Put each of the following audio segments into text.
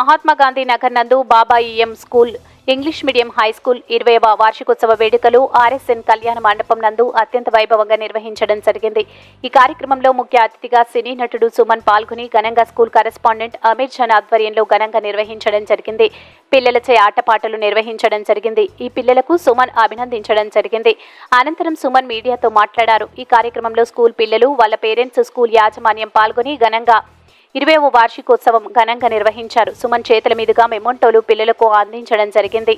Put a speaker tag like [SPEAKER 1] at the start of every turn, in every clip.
[SPEAKER 1] మహాత్మా గాంధీ నగర్ నందు బాబాయిఎం school English medium high school 20వ వార్షికోత్సవ వేడుకలు ఆర్ఎస్ఎన్ కళ్యాణ మండపం నందు అత్యంత వైభవంగా నిర్వహించడం జరిగింది. ఈ కార్యక్రమంలో ముఖ్య అతిథిగా సినీ నటుడు సుమన్ పాల్గొని ఘనంగా స్కూల్ కరెస్పాండెంట్ అమీర్ జాన్ ఆధ్వర్యంలో ఘనంగా నిర్వహించడం జరిగింది. పిల్లలచే ఆటపాటలు నిర్వహించడం జరిగింది. ఈ పిల్లలకు సుమన్ అభినందించడం జరిగింది. అనంతరం సుమన్ మీడియాతో మాట్లాడారు. ఈ కార్యక్రమంలో స్కూల్ పిల్లలు, వాళ్ళ పేరెంట్స్, స్కూల్ యాజమాన్యం పాల్గొని ఘనంగా 20వ వార్షికోత్సవం ఘనంగా నిర్వహించారు. సుమన్ చేతుల మీదుగా మెమోంటోలు పిల్లలకు అందించడం జరిగింది.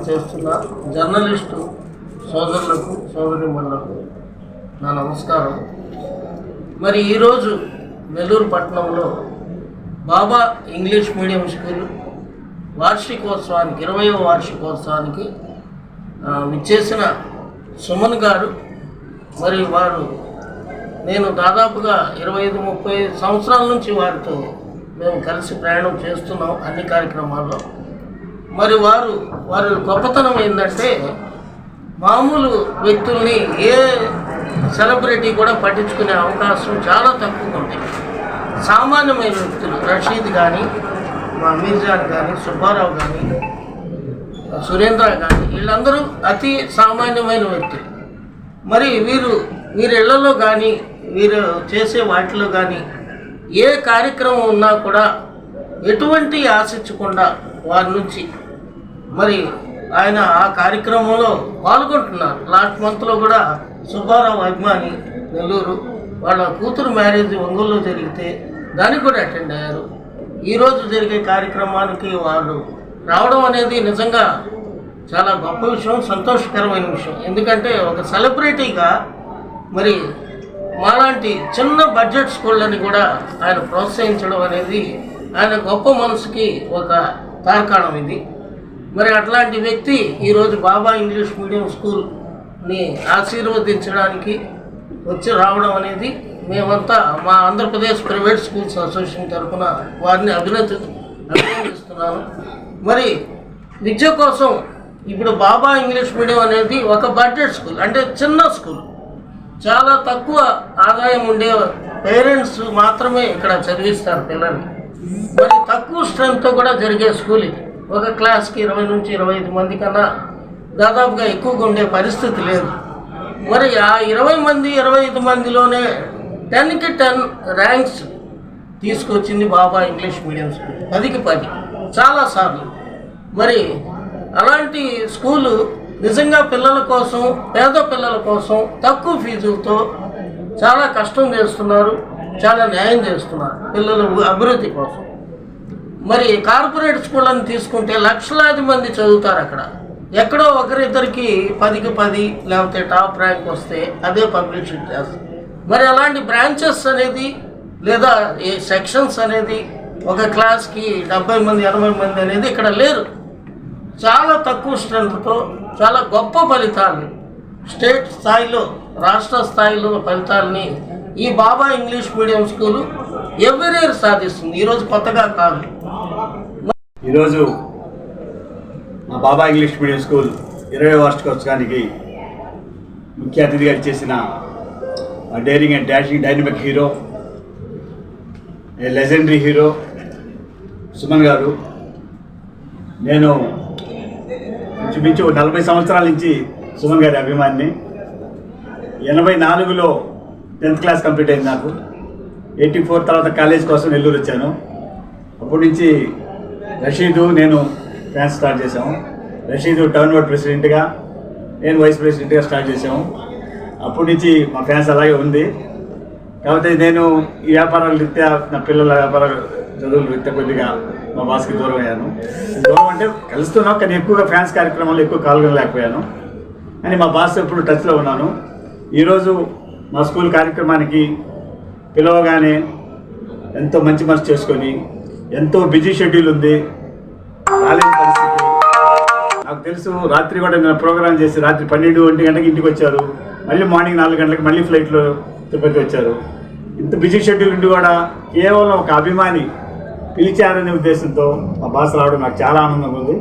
[SPEAKER 2] చేస్తున్న జర్నలిస్టు సోదరులకు సోదరీమణులకు నా నమస్కారం. మరి ఈరోజు నెల్లూరు పట్టణంలో బాబా ఇంగ్లీష్ మీడియం స్కూల్ వార్షికోత్సవానికి 20వ వార్షికోత్సవానికి విచ్చేసిన సుమన్ గారు, మరి వారు నేను దాదాపుగా 25-30 సంవత్సరాల నుంచి వారితో మేము కలిసి ప్రయాణం చేస్తున్నాం అన్ని కార్యక్రమాల్లో. మరి వారి గొప్పతనం ఏంటంటే మామూలు వ్యక్తుల్ని ఏ సెలబ్రిటీ కూడా పట్టించుకునే అవకాశం చాలా తక్కువగా ఉంటుంది. సామాన్యమైన వ్యక్తులు రషీద్ కానీ, అమీర్ జాన్ కానీ, సుబ్బారావు కానీ, సురేంద్ర కానీ, వీళ్ళందరూ అతి సామాన్యమైన వ్యక్తులు. మరి వీరి ఇళ్లలో కానీ, వీరు చేసే వాటిలో కానీ ఏ కార్యక్రమం ఉన్నా కూడా ఎటువంటి ఆశించకుండా వారి నుంచి మరి ఆయన ఆ కార్యక్రమంలో పాల్గొంటున్నారు. లాస్ట్ మంత్లో కూడా సుబ్బారావు అభిమాని నెల్లూరు వాళ్ళ కూతురు మ్యారేజ్ ఒంగోలులో జరిగితే దానికి కూడా అటెండ్ అయ్యారు. ఈరోజు జరిగే కార్యక్రమానికి వాళ్ళు రావడం అనేది నిజంగా చాలా గొప్ప విషయం, సంతోషకరమైన విషయం. ఎందుకంటే ఒక సెలబ్రిటీగా మరి మాలాంటి చిన్న బడ్జెట్ స్కూళ్ళని కూడా ఆయన ప్రోత్సహించడం అనేది ఆయన గొప్ప మనసుకి ఒక తార్కాణం ఇది. మరి అట్లాంటి వ్యక్తి ఈరోజు బాబా ఇంగ్లీష్ మీడియం స్కూల్ని ఆశీర్వదించడానికి వచ్చి రావడం అనేది మేమంతా మా ఆంధ్రప్రదేశ్ ప్రైవేట్ స్కూల్స్ అసోసియేషన్ తరఫున వారిని అభినందిస్తున్నాను. మరి విద్య కోసం ఇప్పుడు బాబా ఇంగ్లీష్ మీడియం అనేది ఒక బడ్జెట్ స్కూల్, అంటే చిన్న స్కూల్, చాలా తక్కువ ఆదాయం ఉండే పేరెంట్స్ మాత్రమే ఇక్కడ చదివిస్తారు పిల్లల్ని. మరి తక్కువ స్ట్రెంగ్త్తో కూడా జరిగే స్కూల్ ఇది. ఒక క్లాస్కి 20 నుంచి 25 మంది కన్నా దాదాపుగా ఎక్కువగా ఉండే పరిస్థితి లేదు. మరి ఆ 20 మంది 25 మందిలోనే 10కి 10 ర్యాంక్స్ తీసుకొచ్చింది బాబా ఇంగ్లీష్ మీడియం స్కూల్, 10కి 10 చాలాసార్లు. మరి అలాంటి స్కూలు నిజంగా పిల్లల కోసం, పేద పిల్లల కోసం తక్కువ ఫీజులతో చాలా కష్టం చేస్తున్నారు, చాలా న్యాయం చేస్తున్నారు పిల్లల అభివృద్ధి కోసం. మరి కార్పొరేట్ స్కూళ్ళని తీసుకుంటే లక్షలాది మంది చదువుతారు. అక్కడ ఎక్కడో ఒకరిద్దరికి 10కి 10 లేకపోతే టాప్ ర్యాంక్ వస్తే అదే పబ్లిసిటీ చేస్తారు. మరి అలాంటి బ్రాంచెస్ అనేది లేదా ఈ సెక్షన్స్ అనేది ఒక క్లాస్కి 70 మంది 80 మంది అనేది ఇక్కడ లేరు. చాలా తక్కువ స్ట్రెంత్తో చాలా గొప్ప ఫలితాలు స్టేట్ స్థాయిలో, రాష్ట్ర స్థాయిలో ఫలితాలని ఈ Baba English medium school every year సాధిస్తుంది. ఈరోజు కొత్తగా కాదు.
[SPEAKER 3] ఈరోజు మా బాబా ఇంగ్లీష్ మీడియం స్కూల్ 20వ వార్షికోత్సవానికి ముఖ్య అతిథిగా చేసిన daring and dashing dynamic hero, legendary hero Suman గారు. నేను ఇంచుమించు 40 సంవత్సరాల నుంచి సుమన్ గారి అభిమానిని. 84లో 10th క్లాస్ కంప్లీట్ అయింది నాకు. 84 తర్వాత కాలేజ్ కోసం నెల్లూరు వచ్చాను. అప్పటి నుంచి రషీదు నేను ఫ్యాన్స్ స్టార్ట్ చేసాము. రషీదు టర్న్ ఓవర్ ప్రెసిడెంట్గా, నేను వైస్ ప్రెసిడెంట్గా స్టార్ట్ చేసాము. అప్పటి నుంచి మా ఫ్యాన్స్ అలాగే ఉంది. కాకపోతే నేను ఈ వ్యాపారాల రీత్యా, నా పిల్లల వ్యాపార చదువుల రీత్యా కొద్దిగా మా బాస్కి దూరం అయ్యాను. దూరం అంటే కలుస్తున్నాం, కానీ ఎక్కువగా ఫ్యాన్స్ కార్యక్రమాల్లో ఎక్కువ పాల్గొనలేకపోయాను. కానీ మా బాస్ ఎప్పుడు టచ్లో ఉన్నాను. ఈరోజు మా స్కూల్ కార్యక్రమానికి పిలవగానే ఎంతో మంచి మనసు చేసుకొని, ఎంతో బిజీ షెడ్యూల్ ఉంది, రాలేని పరిస్థితి. నాకు తెలుసు, రాత్రి కూడా నేను ప్రోగ్రామ్ చేసి రాత్రి 12-1 గంటలకు ఇంటికి వచ్చారు. మళ్ళీ మార్నింగ్ 4 గంటలకు మళ్ళీ ఫ్లైట్లో తిరుపతి వచ్చారు. ఇంత బిజీ షెడ్యూల్ ఉండి కూడా కేవలం ఒక అభిమాని పిలిచారనే ఉద్దేశంతో మా బాస్ రావడం నాకు చాలా ఆనందంగా ఉంది.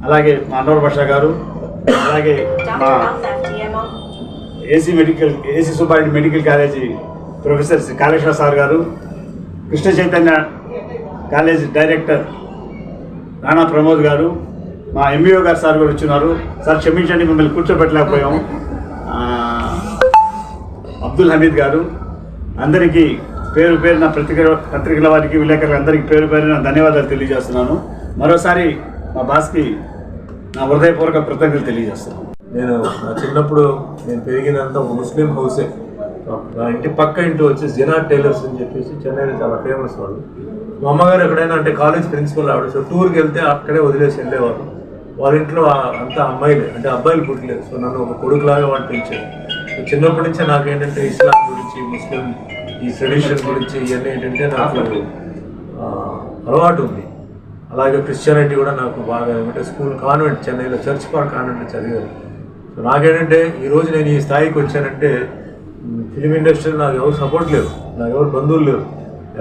[SPEAKER 3] అలాగే మా అన్వర్ బాషా గారు, అలాగే మా AC Subbareddy medical college professor Kaleshwara sir గారు, కృష్ణ చైతన్య కాలేజీ డైరెక్టర్ రాణా ప్రమోద్ గారు, మా ఎంబీఓ గారు సార్ కూడా వచ్చినారు. సార్ క్షమించండి, మిమ్మల్ని కూర్చోబెట్టలేకపోయాము. అబ్దుల్ హమీద్ గారు, అందరికీ పేరు పేరున పత్రికల వారికి, విలేకరులు అందరికీ పేరు పేరున ధన్యవాదాలు తెలియజేస్తున్నాను. మరోసారి మా బాస్కి నా హృదయపూర్వక కృతజ్ఞతలు తెలియజేస్తున్నాను.
[SPEAKER 4] నేను నా చిన్నప్పుడు నేను పెరిగినంత ఒక ముస్లిం హౌసే. నా ఇంటి పక్క ఇంటి వచ్చి జినా టైలర్స్ అని చెప్పేసి చెన్నైలో చాలా ఫేమస్ వాళ్ళు. మా అమ్మగారు ఎక్కడైనా అంటే కాలేజ్ ప్రిన్సిపల్ ఆవిడ, సో టూర్కి వెళ్తే అక్కడే వదిలేసి వెళ్ళేవారు. వాళ్ళ ఇంట్లో అంతా అమ్మాయిలే, అంటే అబ్బాయిలు పుట్టలేదు. సో నన్ను ఒక కొడుకులాగా వాళ్ళు పెంచారు. చిన్నప్పటి నుంచే నాకేంటంటే ఇస్లాం గురించి, ముస్లిం ఈ ట్రెడిషన్ గురించి ఇవన్నీ ఏంటంటే నాకు అలవాటు ఉంది. అలాగే క్రిస్టియానిటీ కూడా నాకు బాగా, ఏమంటే స్కూల్ కాన్వెంట్, చెన్నైలో చర్చ్ పార్క్ కాన్వెంట్ చదివాను. సో నాకేంటంటే ఈరోజు నేను ఈ స్థాయికి వచ్చానంటే ఫిలిం ఇండస్ట్రీలో నాకు ఎవరు సపోర్ట్ లేరు, నాకు ఎవరు బంధువులు లేరు,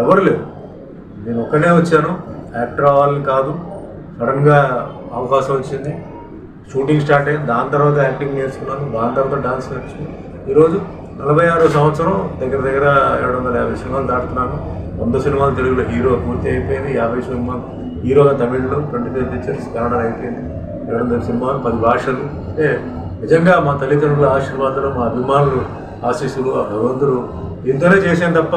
[SPEAKER 4] ఎవరు లేరు. నేను ఒక్కనే వచ్చాను, యాక్టర్ అవ్వాలని కాదు. సడన్గా అవకాశం వచ్చింది, షూటింగ్ స్టార్ట్ అయింది, దాని తర్వాత యాక్టింగ్ నేర్చుకున్నాను, దాని తర్వాత డాన్స్ నేర్చుకున్నాను. ఈరోజు 46వ సంవత్సరం, దగ్గర 750 సినిమాలు దాటుతున్నాను. 100 సినిమాలు తెలుగులో హీరో పూర్తి అయిపోయింది, 50 సినిమాలు హీరోగా తమిళ్లో, 25 పిక్చర్స్ కన్నడ అయిపోయింది, 700 సినిమాలు, 10 భాషలు. అంటే నిజంగా మా తల్లిదండ్రుల ఆశీర్వాదాలు, మా అభిమానులు ఆశీస్సులు, ఆ భగవంతుడు ఇంతనే చేసాను తప్ప,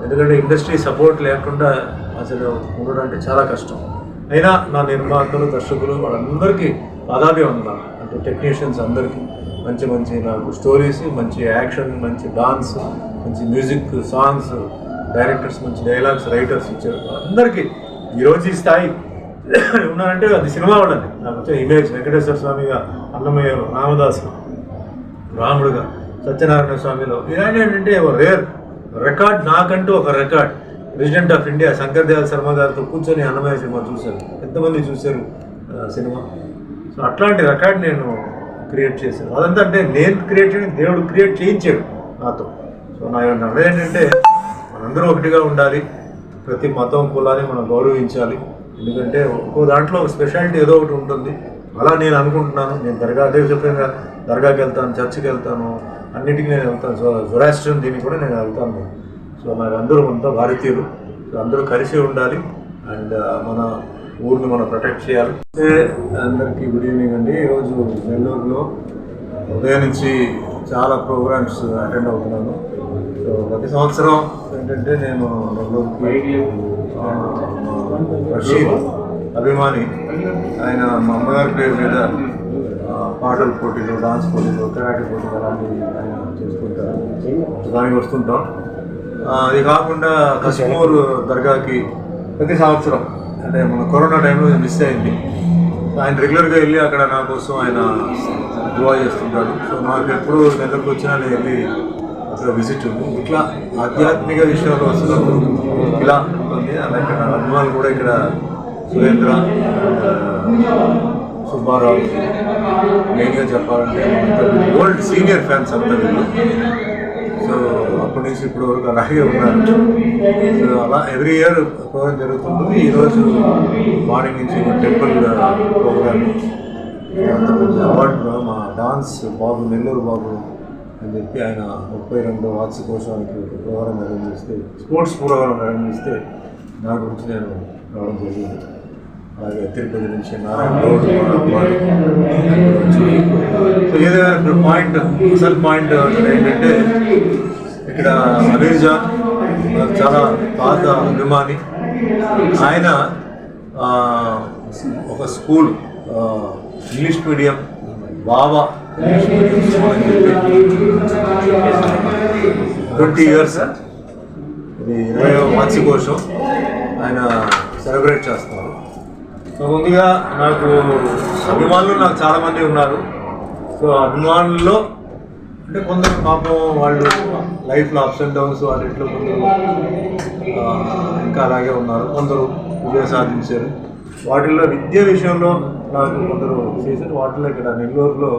[SPEAKER 4] ఎందుకంటే ఇండస్ట్రీ సపోర్ట్ లేకుండా అసలు ఉండడం అంటే చాలా కష్టం. అయినా నా నిర్మాతలు, దర్శకులు వాళ్ళందరికీ పాదాభి ఉన్నాను. అంటే టెక్నీషియన్స్ అందరికీ మంచి నాకు స్టోరీస్, మంచి యాక్షన్, మంచి డాన్స్, మంచి మ్యూజిక్, సాంగ్స్, డైరెక్టర్స్, మంచి డైలాగ్స్, రైటర్స్ ఇచ్చారు. అందరికీ ఈరోజు ఈ స్థాయి ఉన్నానంటే అది సినిమా వాళ్ళని. నాకు వచ్చే ఇమేజ్ వెంకటేశ్వర స్వామిగా, అన్నమయ్య రామదాసు, రాముడుగా, సత్యనారాయణ స్వామిలో ఇలాంటి ఏంటంటే రేర్ రికార్డ్. నాకంటూ ఒక record. President of India Shankar Dayal Sharma గారితో కూర్చొని అన్నమయ్య సినిమా చూశారు. ఎంతమంది చూశారు సినిమా? సో అట్లాంటి రికార్డ్ నేను క్రియేట్ చేశాను. అదంతా అంటే నేను క్రియేట్ చేయడం, దేవుడు క్రియేట్ చేయించాడు నాతో. సో నా ఏంటంటే మనందరూ ఒకటిగా ఉండాలి, ప్రతి మతం కులాన్ని మనం గౌరవించాలి. ఎందుకంటే ఒక్కో దాంట్లో స్పెషాలిటీ ఏదో ఒకటి ఉంటుంది. అలా నేను అనుకుంటున్నాను. నేను అదే చెప్పిన దర్గాకి వెళ్తాను, చర్చికి వెళ్తాను, అన్నిటికీ నేను వెళ్తాను. సో జొరాస్ట్రియన్ దీనికి కూడా నేను వెళ్తాను. సో మరి అందరూ అంతా భారతీయులు, సో అందరూ కలిసి ఉండాలి అండ్ మన ఊరిని మనం ప్రొటెక్ట్ చేయాలి. అందరికీ గుడ్ ఈవినింగ్ అండి. ఈరోజు నెల్లూరులో ఉదయం నుంచి చాలా ప్రోగ్రామ్స్ అటెండ్ అవుతున్నాను. సో ప్రతి సంవత్సరం ఏంటంటే నేను నెల్లూరుకి రషీద్ అభిమాని, ఆయన మా అమ్మగారి పేరు మీద పాటల పోటీలు, డాన్స్ పోటీలు, కరాటే పోటీలు అలాంటివి ఆయన చేసుకుంటారు. దానికి వస్తుంటాం. అది కాకుండా కశ్మూర్ దర్గాకి ప్రతి సంవత్సరం, అంటే మన కరోనా టైంలో మిస్ అయింది, ఆయన రెగ్యులర్గా వెళ్ళి అక్కడ నా కోసం ఆయన దువా చేస్తుంటాడు. సో నాకు ఎప్పుడు నెల్లూరుకి వచ్చినా నేను వెళ్ళి అక్కడ విజిట్ ఉంది. ఇట్లా ఆధ్యాత్మిక విషయాలు వస్తున్నప్పుడు ఇలా ఉంటుంది. అలాగే ఇక్కడ అభిమానులు కూడా ఇక్కడ సురేంద్ర, సుబ్బారావు, మెయిన్గా చెప్పాలంటే ఓల్డ్ సీనియర్ ఫ్యాన్స్ అంతా వీళ్ళు. సో అప్పటి నుంచి ఇప్పటి వరకు అలాగే ఉన్నారు. సో అలా ఎవ్రీ ఇయర్ ప్రోగ్రామ్ జరుగుతుంటుంది. ఈరోజు మార్నింగ్ నుంచి టెంపుల్ ప్రోగ్రామ్ అంత పెద్ద అవార్డు మా డాన్స్ బాబు నెల్లూరు బాబు అని చెప్పి ఆయన 32వ వార్షికోత్సవానికి ఒక ప్రోగ్రాం అరేంజ్ చేస్తే, స్పోర్ట్స్ ప్రోగ్రాం అరేంజ్ చేస్తే నా గురించి నేను రావడం జరిగింది. అలాగే తిరుపతి నుంచి నారాయణ గౌడ్ సో ఏదైనా ఇప్పుడు పాయింట్ అసలు పాయింట్ ఏంటంటే ఇక్కడ అమీర్ జాన్ నాకు చాలా పాత అభిమాని. ఆయన ఒక స్కూల్ ఇంగ్లీష్ మీడియం బాబా ఇంగ్లీష్ మీడియం స్కూల్ అని చెప్పి 20 years ఇది 20వ వార్షికోత్సవం ఆయన సెలబ్రేట్ చేస్తున్నారు. సో ముందుగా నాకు అభిమానులు నాకు చాలామంది ఉన్నారు. సో అభిమానుల్లో అంటే కొందరు పాపం వాళ్ళు లైఫ్లో అప్స్ అండ్ డౌన్స్ వాటిలో కొందరు ఇంకా అలాగే ఉన్నారు, కొందరు విజయం సాధించారు. వాటిల్లో విద్య విషయంలో నాకు కొందరు చేశారు. వాటిలో ఇక్కడ నెల్లూరులో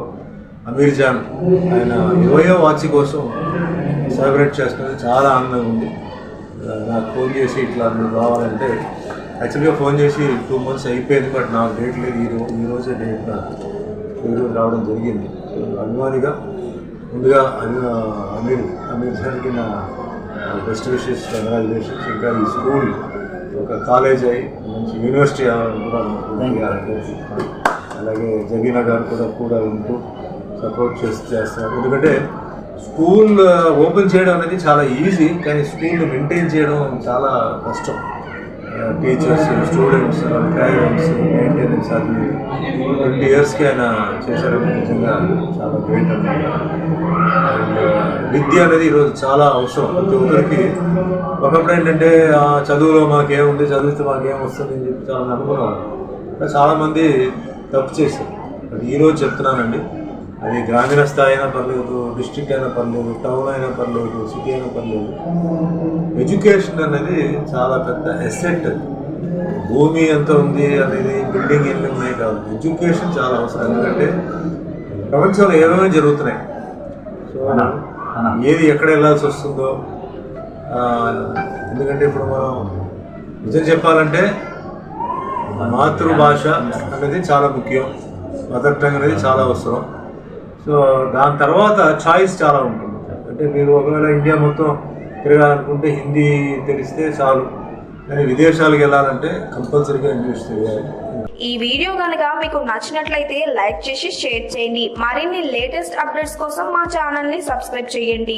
[SPEAKER 4] అమీర్ జాన్ ఆయన 20వ వార్షికోత్సవం సెలబ్రేట్ చేస్తున్నది చాలా ఆనందంగా ఉంది. నాకు ఫోన్ చేసి ఇట్లా మీరు రావాలంటే యాక్చువల్గా ఫోన్ చేసి 2 months అయిపోయింది, బట్ నాకు డేట్ లేదు, ఈరోజే డేట్ నాకు ఈరోజు రావడం జరిగింది. అభిమానిగా ముందుగా అమీర్ జాన్కి నా బెస్ట్ విషెస్, కంగ్రాచులేషన్స్. ఇంకా ఈ స్కూల్ ఒక కాలేజ్ అయ్యి మంచి యూనివర్సిటీ కూడా అలాగే జగీనా గారు కూడా ఉంటూ సపోర్ట్ చేస్తున్నారు. ఎందుకంటే స్కూల్ ఓపెన్ చేయడం అనేది చాలా ఈజీ, కానీ స్కూల్ మెయింటైన్ చేయడం చాలా కష్టం. టీచర్స్, స్టూడెంట్స్, పేరెంట్స్ మెయింటెనెన్స్ అది 20 yearsకి ఆయన చేశారు. నిజంగా చాలా గ్రేట్ అన్నమాట. అండ్ విద్య అనేది ఈరోజు చాలా అవసరం ప్రతి ఒక్కరికి. ఒకప్పుడు ఏంటంటే చదువులో మాకేముంది, చదివితే మాకేం వస్తుంది అని చెప్పి చాలా అనుకునేవాళ్ళు. చాలామంది తప్పు చేశారు. అది ఈరోజు చెప్తున్నానండి, అది గ్రామీణ స్థాయి అయినా పర్లేదు, డిస్ట్రిక్ట్ అయినా పర్లేదు, టౌన్ అయినా పర్లేదు, సిటీ అయినా పర్లేదు, ఎడ్యుకేషన్ అనేది చాలా పెద్ద ఎసెట్. భూమి ఎంత ఉంది అనేది, బిల్డింగ్ ఎన్ని ఉన్నాయి కాదు, ఎడ్యుకేషన్ చాలా అవసరం. ఎందుకంటే ప్రపంచంలో ఏమేమి జరుగుతున్నాయి, సో ఏది ఎక్కడ వెళ్ళాల్సి వస్తుందో. ఎందుకంటే ఇప్పుడు మనం నిజం చెప్పాలంటే మాతృభాష అనేది చాలా ముఖ్యం, మదర్ టంగ్ అనేది చాలా అవసరం. సో దాని తర్వాత చాయిస్ చాలా ఉంటుంది. అంటే మీరు ఒకవేళ ఇండియా మొత్తం తిరగాలనుకుంటే హిందీ తెలిస్తే చాలు, కానీ విదేశాలకు వెళ్ళాలంటే కంపల్సరీగా ఇంగ్లీష్ తెలియాలి.
[SPEAKER 5] ఈ వీడియో కనుక మీకు నచ్చినట్లయితే లైక్ చేసి షేర్ చేయండి. మరిన్ని లేటెస్ట్ అప్డేట్స్ కోసం మా ఛానల్ని సబ్స్క్రైబ్ చేయండి.